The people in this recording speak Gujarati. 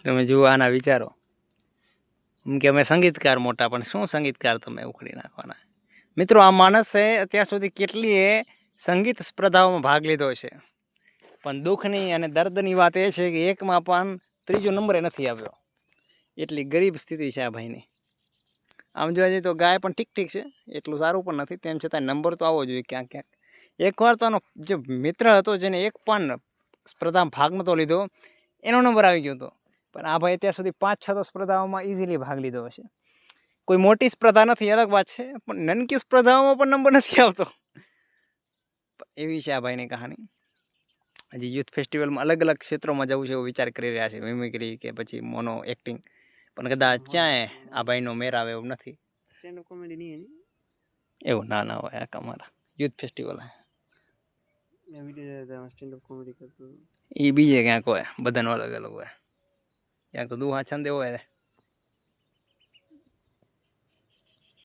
તમે જુઓ આના વિચારો કે અમે સંગીતકાર મોટા, પણ શું સંગીતકાર તમે ઉખડી નાખવાના. મિત્રો, આ માણસે અત્યાર સુધી કેટલીય સંગીત સ્પર્ધાઓમાં ભાગ લીધો છે, પણ દુઃખની અને દર્દની વાત એ છે કે એકમાં પણ 3જો નંબરે નથી આવ્યો. એટલી ગરીબ સ્થિતિ છે આ ભાઈની. આમ જોવા જઈએ તો ગાય પણ ઠીક છે, એટલું સારું પણ નથી, તેમ છતાં નંબર તો આવવો જોઈએ ક્યાંક ક્યાંક. એકવાર તો આનો જે મિત્ર હતો જેને એક પણ સ્પર્ધામાં ભાગ નહોતો લીધો, એનો નંબર આવી ગયો હતો. પણ આ ભાઈ અત્યાર સુધી 5-6 તો સ્પર્ધાઓમાં ઇઝીલી ભાગ લીધો હશે. કોઈ મોટી સ્પર્ધા નથી, અલગ વાત છે, પણ નાનકી સ્પર્ધાઓમાં પણ નંબર નથી આવતો. એવી છે આ ભાઈની કહાની. હજી યુથ ફેસ્ટિવલમાં અલગ અલગ ક્ષેત્રોમાં જવું છે એવો વિચાર કરી રહ્યા છે, મિમિક્રી કે પછી મોનો એક્ટિંગ. પણ કદાચ ક્યાંય આ ભાઈનો મેર આવે એવું નથી. સ્ટેન્ડ અપ કોમેડી નહીં એવું ના હોય આ અમારા યુથ ફેસ્ટિવલ એ બીજે ક્યાંક હોય, બધાનો અલગ અલગ હોય. ક્યાંક તો દુહા છંદે હોય,